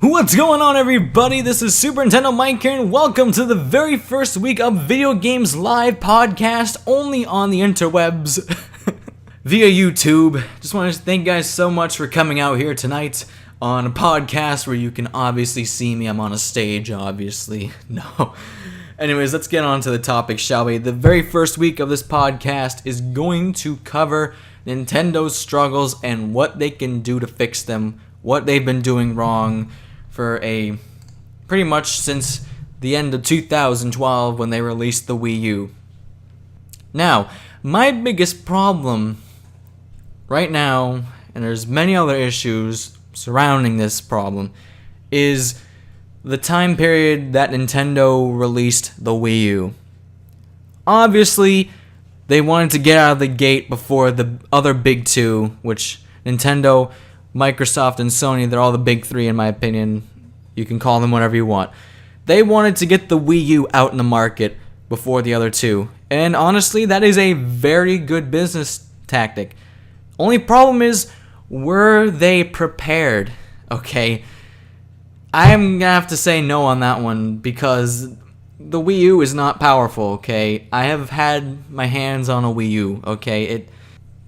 What's going on, everybody? This is Super Nintendo Mike here, and welcome to the very first week of Video Games Live podcast, only on the interwebs, via YouTube. Just want to thank you guys so much for coming out here tonight on a podcast where you can obviously see me. I'm on a stage, obviously. No. Anyways, let's get on to the topic, shall we? The very first week of this podcast is going to cover Nintendo's struggles and what they can do to fix them, what they've been doing wrong for pretty much since the end of 2012 when they released the Wii U. Now, my biggest problem right now, and there's many other issues surrounding this problem, is the time period that Nintendo released the Wii U. Obviously, they wanted to get out of the gate before the other big two, which Nintendo, Microsoft, and Sony, they're all the big three in my opinion. You can call them whatever you want. They wanted to get the Wii U out in the market before the other two. And honestly, that is a very good business tactic. Only problem is, were they prepared? Okay, I'm gonna have to say no on that one because the Wii U is not powerful, okay? I have had my hands on a Wii U, okay?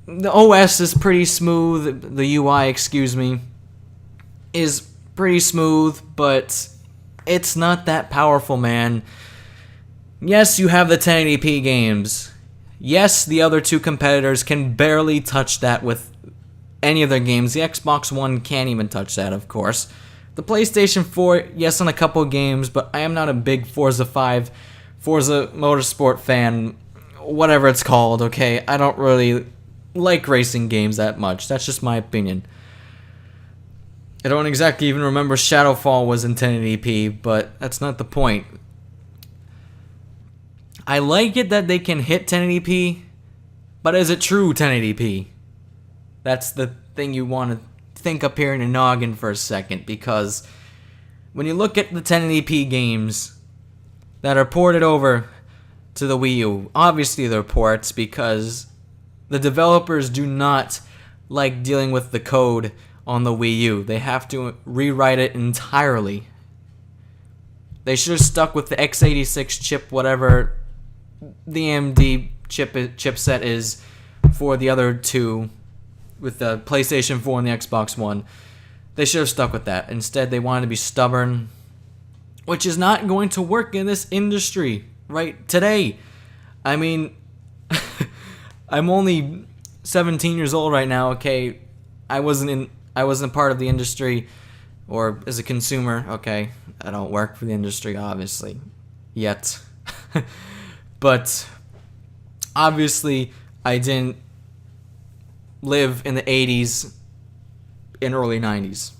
The OS is pretty smooth, the UI, is pretty smooth, but it's not that powerful, man. Yes, you have the 1080p games. Yes, the other two competitors can barely touch that with any of their games. The Xbox One can't even touch that, of course. The PlayStation 4, yes, on a couple games, but I am not a big Forza Motorsport fan, whatever it's called, okay? I don't really like racing games that much. That's just my opinion. I don't exactly even remember Shadowfall was in 1080p, but that's not the point. I like it that they can hit 1080p, but is it true 1080p? That's the thing you want to think up here in your noggin for a second, because when you look at the 1080p games that are ported over to the Wii U, obviously they're ports because the developers do not like dealing with the code on the Wii U. They have to rewrite it entirely. They should have stuck with the x86 chip, whatever the AMD chipset is for the other two, with the PlayStation 4 and the Xbox One. They should have stuck with that. Instead, they wanted to be stubborn, which is not going to work in this industry right today. I mean, I'm only 17 years old right now, okay? I wasn't a part of the industry or as a consumer, okay? I don't work for the industry, obviously, yet. But obviously, I didn't live in the 80s and early 90s,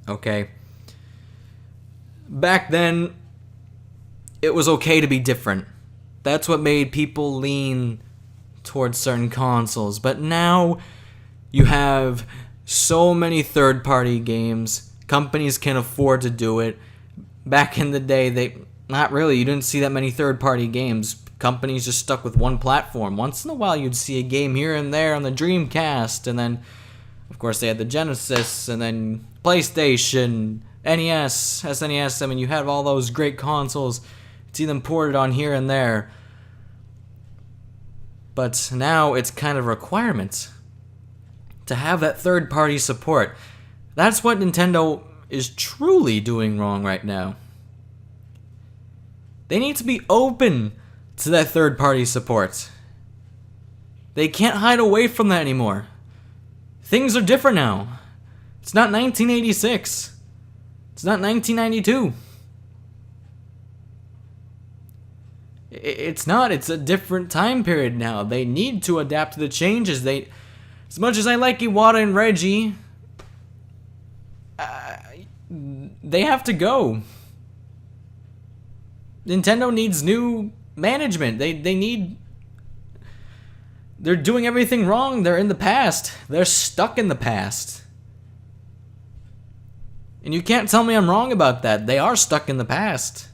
okay? Back then, it was okay to be different. That's what made people lean towards certain consoles. But now, you have so many third-party games. Companies can afford to do it. Back in the day, not really. You didn't see that many third-party games. Companies just stuck with one platform. Once in a while, you'd see a game here and there on the Dreamcast, and then, of course, they had the Genesis, and then PlayStation, NES, SNES. I mean, you have all those great consoles. You'd see them ported on here and there. But now it's kind of a requirement to have that third-party support. That's what Nintendo is truly doing wrong right now. They need to be open to that third-party support. They can't hide away from that anymore. Things are different now. It's not 1986. It's not 1992. It's not. It's a different time period now. They need to adapt to the changes. As much as I like Iwata and Reggie, they have to go. Nintendo needs new management. They're doing everything wrong. They're in the past. They're stuck in the past. And you can't tell me I'm wrong about that. They are stuck in the past.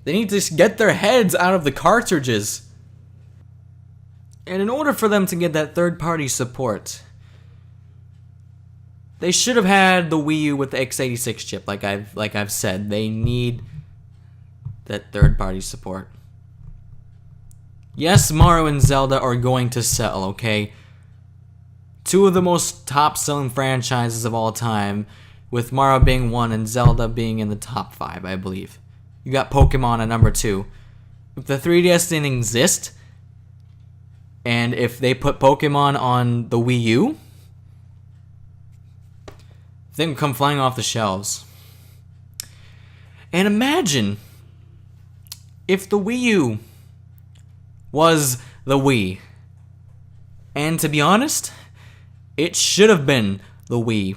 They need to get their heads out of the cartridges. And in order for them to get that third-party support, They should have had the Wii U with the x86 chip, like I've said. They need that third-party support. Yes, Mario and Zelda are going to sell, okay? Two of the most top-selling franchises of all time, with Mario being one and Zelda being in the top 5, I believe. You got Pokemon at number 2. If the 3DS didn't exist, and if they put Pokemon on the Wii U, they would come flying off the shelves. And imagine if the Wii U was the Wii. And to be honest, it should have been the Wii.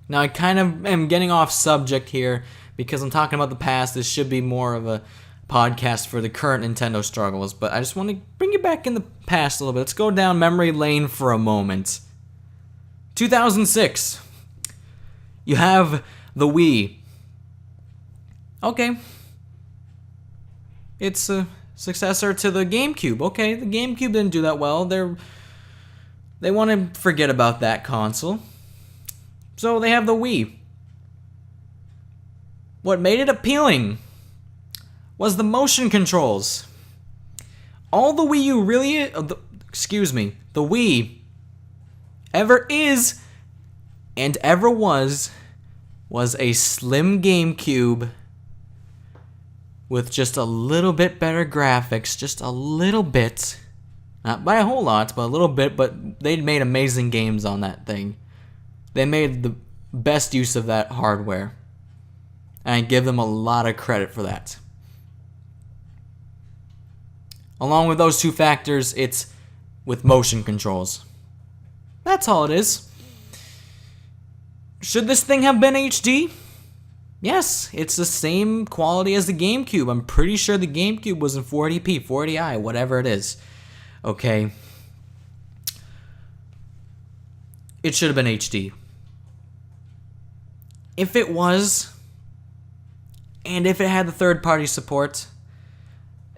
Now, I kind of am getting off subject here because I'm talking about the past. This should be more of a podcast for the current Nintendo struggles, but I just want to bring you back in the past a little bit. Let's go down memory lane for a moment. 2006. You have the Wii. Okay. It's a successor to the GameCube. Okay, the GameCube didn't do that well. They want to forget about that console. So they have the Wii. What made it appealing was the motion controls. All the Wii U really, the Wii ever is and ever was a slim GameCube with just a little bit better graphics, just a little bit. Not by a whole lot, but a little bit, but they made amazing games on that thing. They made the best use of that hardware. And I give them a lot of credit for that. Along with those two factors, it's with motion controls. That's all it is. Should this thing have been HD? Yes, it's the same quality as the GameCube. I'm pretty sure the GameCube was in 480p, 480i, whatever it is. Okay. It should have been HD. If it was, and if it had the third-party support,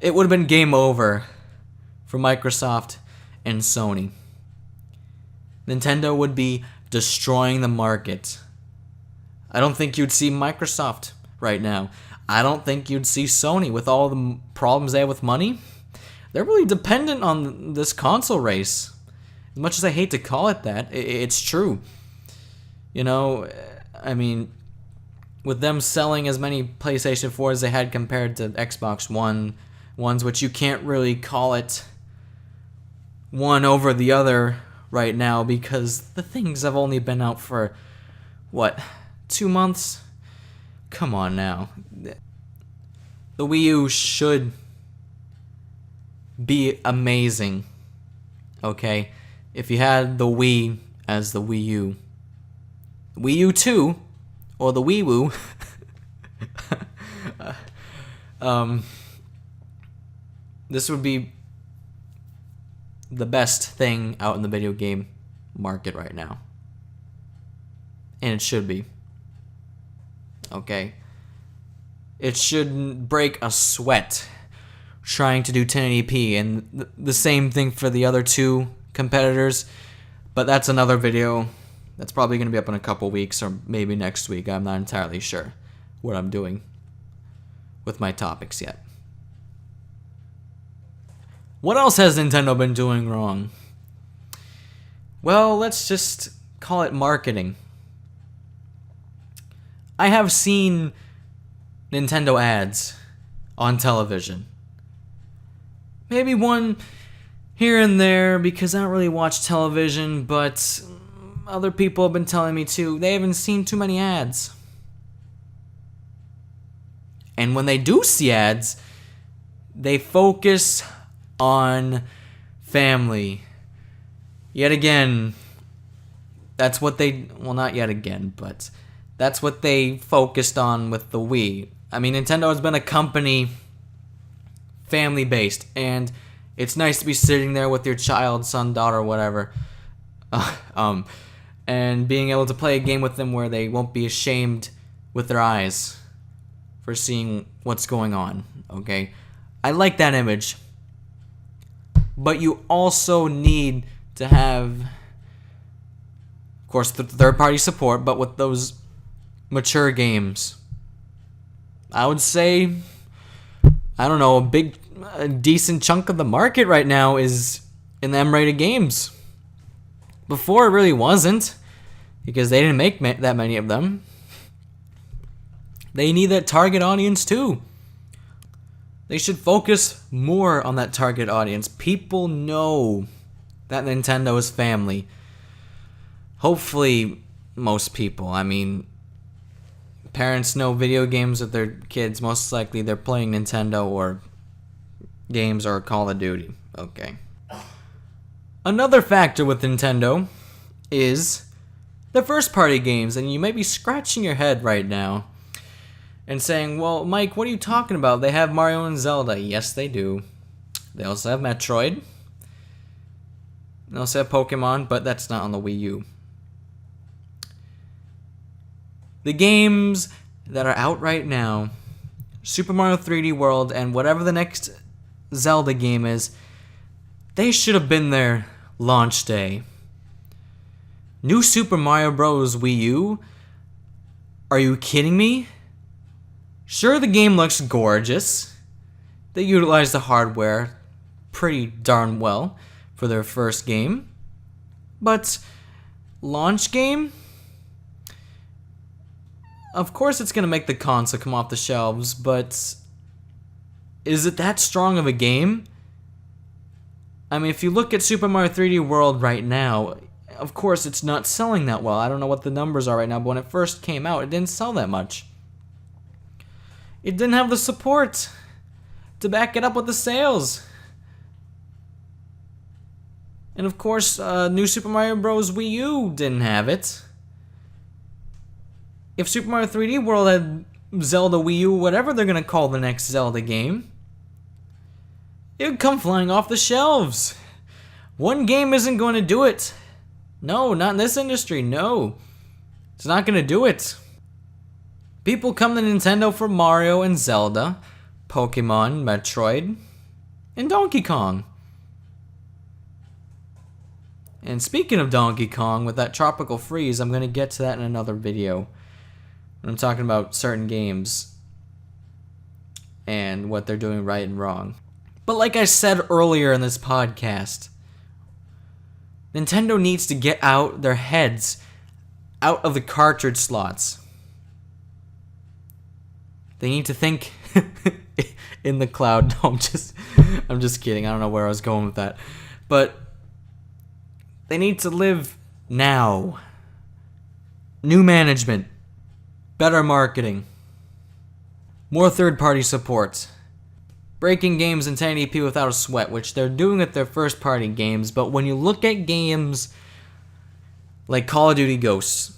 it would have been game over for Microsoft and Sony. Nintendo would be destroying the market. I don't think you'd see Microsoft right now. I don't think you'd see Sony with all the problems they have with money. They're really dependent on this console race. As much as I hate to call it that, it's true. You know, I mean, with them selling as many PlayStation 4s as they had compared to Xbox One ones, which you can't really call it one over the other right now because the things have only been out for, 2 months? Come on now. The Wii U should be amazing. Okay? If you had the Wii as the Wii U. Wii U 2, or the Wii Woo, this would be the best thing out in the video game market right now. And it should be. Okay? It shouldn't break a sweat trying to do 1080p, and the same thing for the other two competitors, but that's another video. That's probably going to be up in a couple weeks or maybe next week. I'm not entirely sure what I'm doing with my topics yet. What else has Nintendo been doing wrong? Well, let's just call it marketing. I have seen Nintendo ads on television. Maybe one here and there because I don't really watch television, but other people have been telling me too. They haven't seen too many ads. And when they do see ads, they focus on family. Yet again, that's what they, well, not yet again, but that's what they focused on with the Wii. I mean, Nintendo has been a company family-based, and it's nice to be sitting there with your child, son, daughter, whatever, and being able to play a game with them where they won't be ashamed with their eyes for seeing what's going on, okay? I like that image. But you also need to have course, the third-party support, but with those mature games. I would say, I don't know, a decent chunk of the market right now is in the M-rated games. Before it really wasn't, because they didn't make that many of them. They need that target audience too. They should focus more on that target audience. People know that Nintendo is family. Hopefully, most people. I mean, parents know video games with their kids. Most likely they're playing Nintendo or games or Call of Duty. Okay. Another factor with Nintendo is the first-party games, and you may be scratching your head right now and saying, well, Mike, what are you talking about? They have Mario and Zelda. Yes, they do. They also have Metroid. They also have Pokemon, but that's not on the Wii U. The games that are out right now, Super Mario 3D World and whatever the next Zelda game is, they should have been there launch day. New Super Mario Bros. Wii U? Are you kidding me? Sure, the game looks gorgeous. They utilized the hardware pretty darn well for their first game. But launch game? Of course it's going to make the console come off the shelves, but is it that strong of a game? I mean, if you look at Super Mario 3D World right now, of course it's not selling that well. I don't know what the numbers are right now, but when it first came out, it didn't sell that much. It didn't have the support to back it up with the sales. And of course, New Super Mario Bros. Wii U didn't have it. If Super Mario 3D World had Zelda Wii U, whatever they're going to call the next Zelda game, it would come flying off the shelves. One game isn't going to do it. No, not in this industry, no. It's not going to do it. People come to Nintendo for Mario and Zelda, Pokemon, Metroid, and Donkey Kong. And speaking of Donkey Kong, with that Tropical Freeze, I'm going to get to that in another video. When I'm talking about certain games and what they're doing right and wrong. But like I said earlier in this podcast, Nintendo needs to get out their heads out of the cartridge slots. They need to think in the cloud. No, I'm just kidding. I don't know where I was going with that. But they need to live now. New management, better marketing, more third-party support, breaking games in 1080p without a sweat, which they're doing with their first-party games. But when you look at games like Call of Duty Ghosts,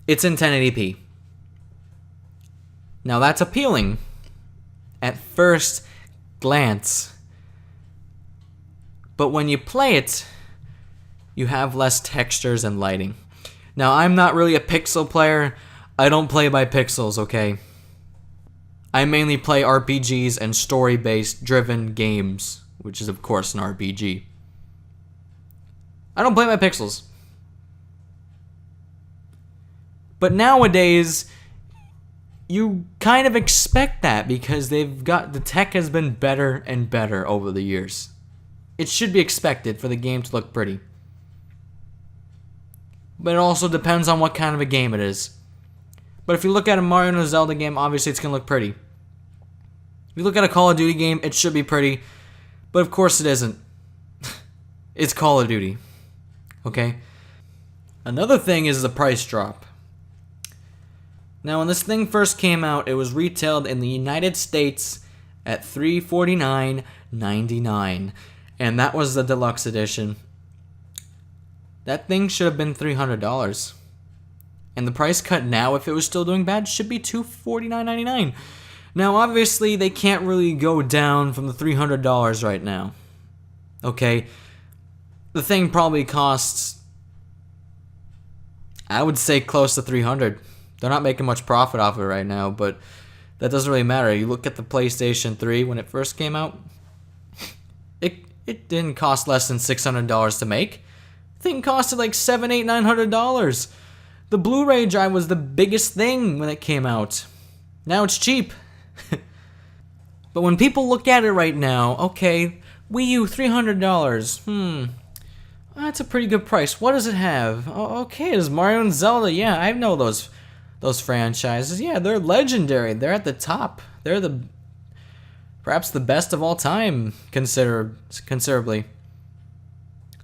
it's in 1080p. Now that's appealing at first glance, but when you play it, you have less textures and lighting. Now I'm not really a pixel player. I don't play by pixels, okay? I mainly play RPGs and story-based driven games, which is of course an RPG. I don't play by pixels. But nowadays, you kind of expect that because the tech has been better and better over the years. It should be expected for the game to look pretty. But it also depends on what kind of a game it is. But if you look at a Mario and a Zelda game, obviously it's going to look pretty. If you look at a Call of Duty game, it should be pretty. But of course it isn't. It's Call of Duty. Okay? Another thing is the price drop. Now, when this thing first came out, it was retailed in the United States at $349.99, and that was the deluxe edition. That thing should have been $300. And the price cut now, if it was still doing bad, should be $249.99. Now, obviously, they can't really go down from the $300 right now. Okay? The thing probably costs, I would say, close to $300. They're not making much profit off of it right now, but that doesn't really matter. You look at the PlayStation 3 when it first came out, it didn't cost less than $600 to make. Thing costed like $700, $800, $900. The Blu-ray drive was the biggest thing when it came out. Now it's cheap. But when people look at it right now, okay, Wii U $300. That's a pretty good price. What does it have? Oh, okay, it's Mario and Zelda. Yeah, I know those franchises. Yeah, they're legendary. They're at the top. They're perhaps the best of all time, considerably.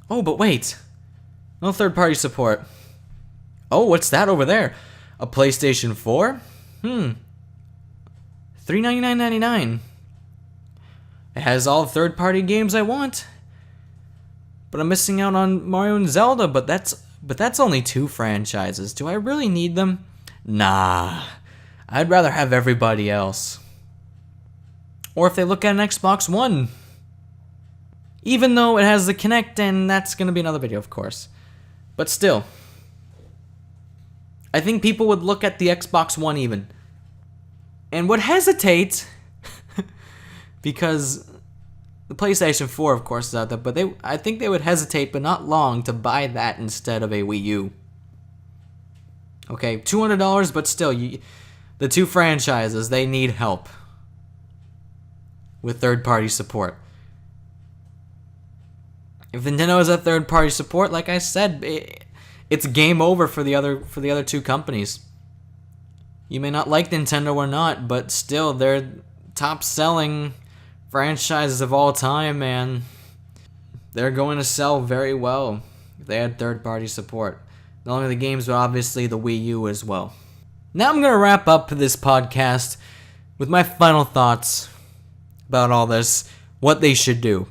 Oh, but wait. No third-party support. Oh, what's that over there? A PlayStation 4? $399.99. It has all third-party games I want. But I'm missing out on Mario and Zelda, but that's only 2 franchises. Do I really need them? Nah. I'd rather have everybody else. Or if they look at an Xbox One. Even though it has the Kinect, and that's going to be another video, of course. But still. I think people would look at the Xbox One even. And would hesitate. Because the PlayStation 4, of course, is out there. But I think they would hesitate, but not long, to buy that instead of a Wii U. Okay, $200, but still, the 2 franchises, they need help with third-party support. If Nintendo has a third-party support, like I said, it's game over for the other 2 companies. You may not like Nintendo or not, but still, they're top-selling franchises of all time, man. They're going to sell very well if they had third-party support. Not only the games, but obviously the Wii U as well. Now I'm going to wrap up this podcast with my final thoughts about all this, what they should do.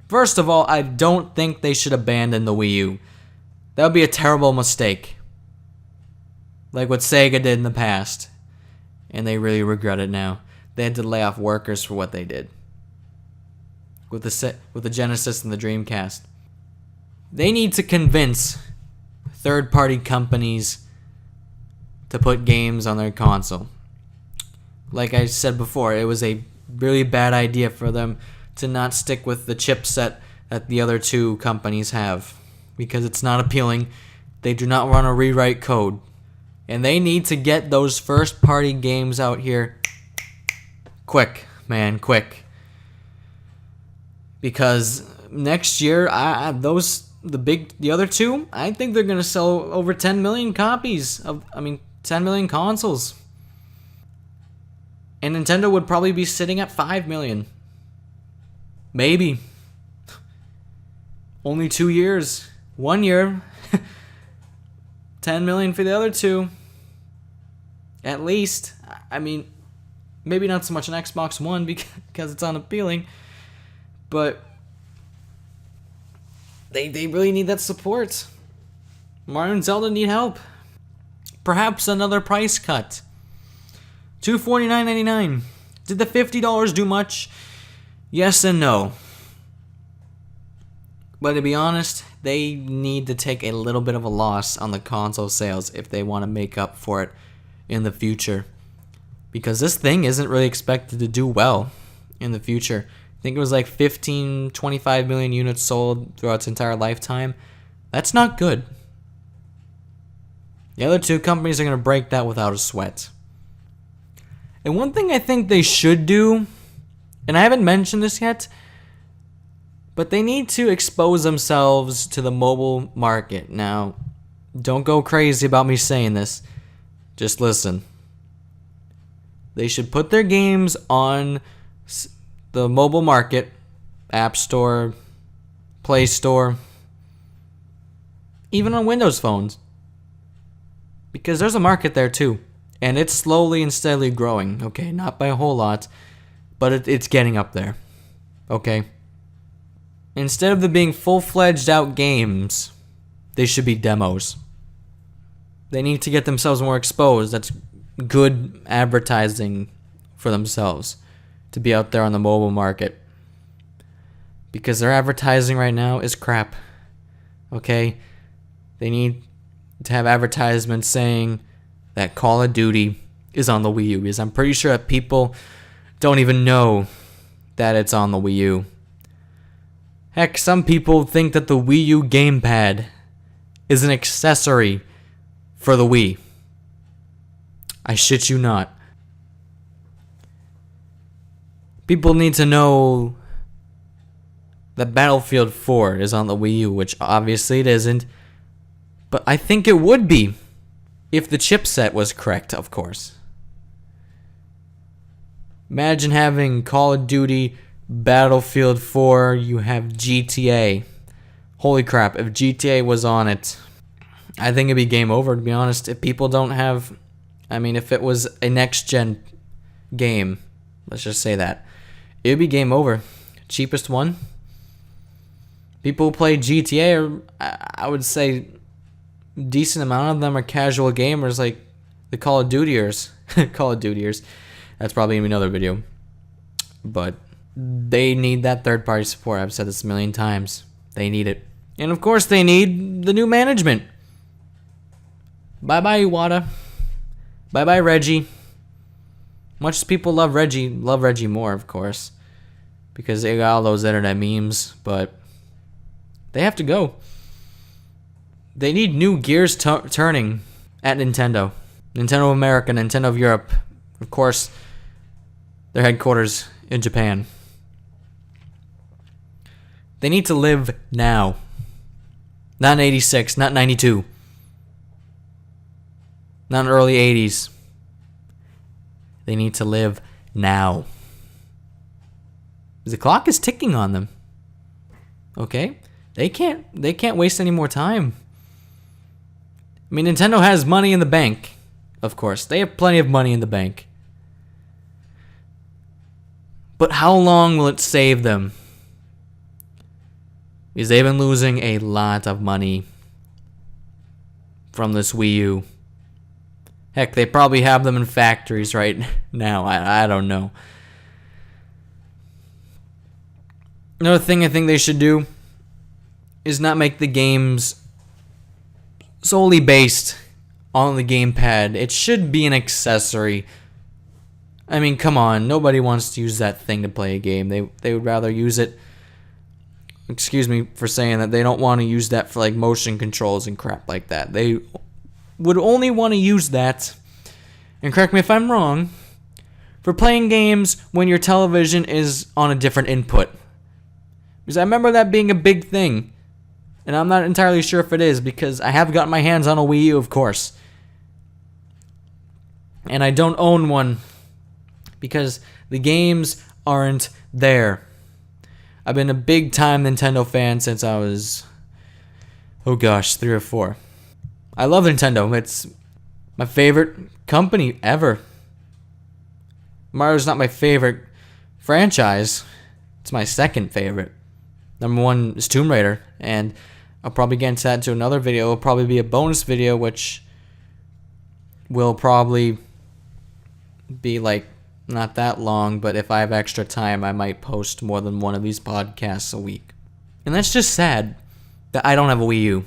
First of all, I don't think they should abandon the Wii U. That would be a terrible mistake. Like what Sega did in the past. And they really regret it now. They had to lay off workers for what they did. With the Genesis and the Dreamcast. They need to convince third-party companies to put games on their console. Like I said before, it was a really bad idea for them to not stick with the chipset that the other 2 companies have. Because it's not appealing. They do not want to rewrite code. And they need to get those first-party games out here quick, man, quick. Because next year, the other 2, I think they're going to sell over 10 million copies 10 million consoles. And Nintendo would probably be sitting at 5 million. Maybe. Only 2 years. 1 year. 10 million for the other 2. At least. I mean, maybe not so much an Xbox One because it's unappealing. But they really need that support. Mario and Zelda need help. Perhaps another price cut. $249.99. Did the $50 do much? Yes and no. But to be honest, they need to take a little bit of a loss on the console sales if they want to make up for it in the future. Because this thing isn't really expected to do well in the future. I think it was like 25 million units sold throughout its entire lifetime. That's not good. The other 2 companies are going to break that without a sweat. And one thing I think they should do, and I haven't mentioned this yet, but they need to expose themselves to the mobile market. Now, don't go crazy about me saying this. Just listen. They should put their games on the mobile market, App Store, Play Store, even on Windows phones. Because there's a market there too. And it's slowly and steadily growing. Okay, not by a whole lot, but it's getting up there. Okay? Instead of them being full-fledged out games, they should be demos. They need to get themselves more exposed. That's good advertising for themselves to be out there on the mobile market. Because their advertising right now is crap. Okay? They need to have advertisements saying that Call of Duty is on the Wii U. Because I'm pretty sure that people don't even know that it's on the Wii U. Heck, some people think that the Wii U gamepad is an accessory for the Wii. I shit you not. People need to know that Battlefield 4 is on the Wii U, which obviously it isn't. But I think it would be if the chipset was correct, of course. Imagine having Call of Duty, Battlefield 4, you have GTA. Holy crap, if GTA was on it, I think it'd be game over, to be honest. If people don't have... if it was a next-gen game, let's just say that, it'd be game over. Cheapest one. People who play GTA, I would say decent amount of them are casual gamers, like the Call of Dutyers. Call of Dutyers. That's probably gonna be another video. But they need that third-party support. I've said this a million times. They need it. And of course they need the new management. Bye-bye, Iwata. Bye-bye, Reggie. Much as people love Reggie more, of course. Because they got all those internet memes, but they have to go. They need new gears turning at Nintendo. Nintendo of America, Nintendo of Europe. Of course, their headquarters in Japan. They need to live now. Not in 86, not 92. Not in early 80s. They need to live now. The clock is ticking on them. Okay? They can't waste any more time. Nintendo has money in the bank. Of course, they have plenty of money in the bank. But how long will it save them? Because they've been losing a lot of money from this Wii U. Heck, they probably have them in factories right now. I don't know. Another thing I think they should do is not make the games solely based on the gamepad. It should be an accessory. Come on. Nobody wants to use that thing to play a game. They would rather use it... Excuse me for saying that. They don't want to use that for like motion controls and crap like that. They would only want to use that, and correct me if I'm wrong, for playing games when your television is on a different input. Because I remember that being a big thing. And I'm not entirely sure if it is, because I have gotten my hands on a Wii U, of course. And I don't own one because the games aren't there. I've been a big time Nintendo fan since I was, 3 or 4. I love Nintendo. It's my favorite company ever. Mario's not my favorite franchise. It's my second favorite. Number 1 is Tomb Raider, and I'll probably get into that into another video. It'll probably be a bonus video, which will probably be like not that long, but if I have extra time, I might post more than one of these podcasts a week. And that's just sad that I don't have a Wii U.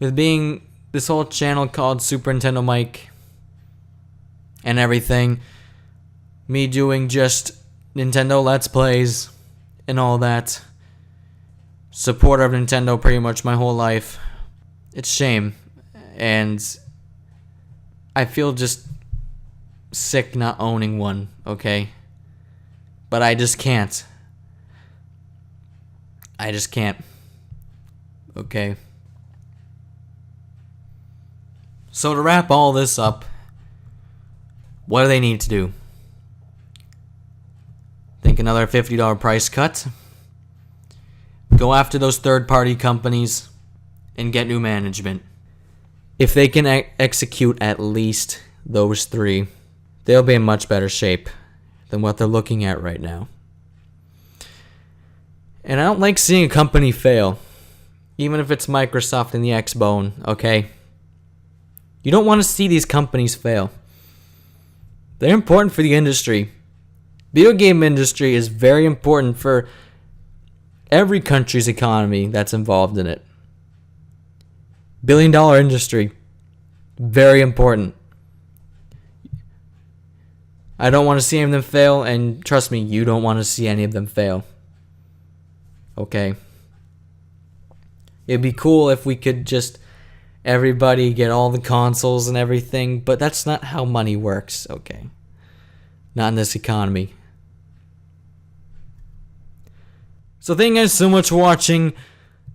With being this whole channel called Super Nintendo Mike and everything, me doing just Nintendo Let's Plays and all that, supporter of Nintendo pretty much my whole life, it's a shame. And I feel just sick not owning one, okay? But I just can't. I just can't. Okay? So to wrap all this up, what do they need to do? Think another $50 price cut? Go after those third-party companies and get new management. If they can execute at least those 3, they'll be in much better shape than what they're looking at right now. And I don't like seeing a company fail, even if it's Microsoft and the Xbone, okay? You don't want to see these companies fail. They're important for the industry. Video game industry is very important for every country's economy that's involved in it. Billion-dollar industry. Very important. I don't want to see any of them fail, and trust me, you don't want to see any of them fail. Okay? It'd be cool if we could just everybody get all the consoles and everything, but that's not how money works, okay? Not in this economy. So thank you guys so much for watching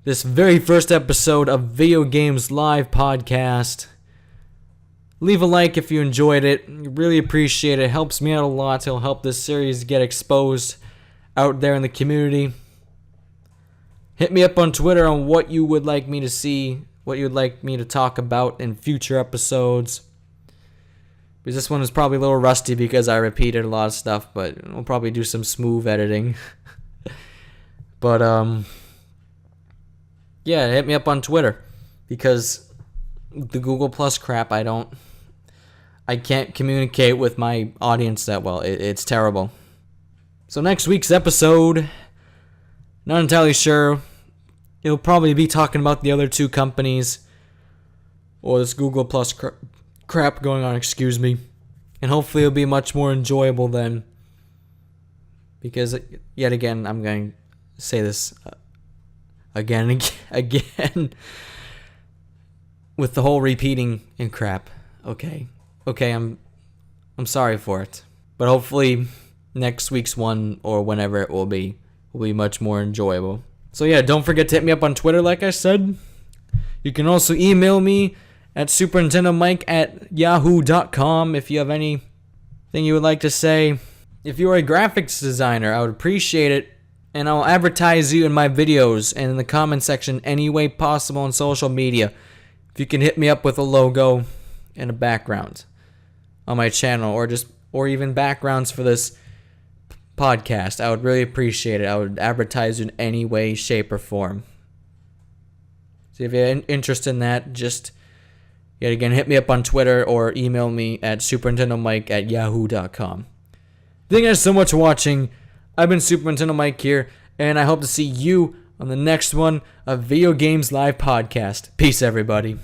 this very first episode of Video Games Live Podcast. Leave a like if you enjoyed it. Really appreciate it. It helps me out a lot. It'll help this series get exposed out there in the community. Hit me up on Twitter on what you would like me to see, what you would like me to talk about in future episodes. Because this one is probably a little rusty because I repeated a lot of stuff, but we'll probably do some smooth editing. But, yeah, hit me up on Twitter. Because the Google Plus crap, I can't communicate with my audience that well. It's terrible. So next week's episode, not entirely sure. It'll probably be talking about the other two companies, or this Google Plus crap going on, excuse me. And hopefully it'll be much more enjoyable then. Because, yet again, I'm going to say this again and again. With the whole repeating and crap. Okay, I'm sorry for it. But hopefully next week's one, or whenever it will be much more enjoyable. So yeah, don't forget to hit me up on Twitter like I said. You can also email me at supernintendomike@yahoo.com if you have anything you would like to say. If you are a graphics designer, I would appreciate it, and I'll advertise you in my videos and in the comment section any way possible on social media. If you can hit me up with a logo and a background on my channel, or even backgrounds for this podcast, I would really appreciate it. I would advertise you in any way, shape, or form. So if you have interest in that, just yet again hit me up on Twitter or email me at supernintendomike@yahoo.com. Thank you guys so much for watching. I've been Super Nintendo Mike here, and I hope to see you on the next one of Video Games Live Podcast. Peace, everybody.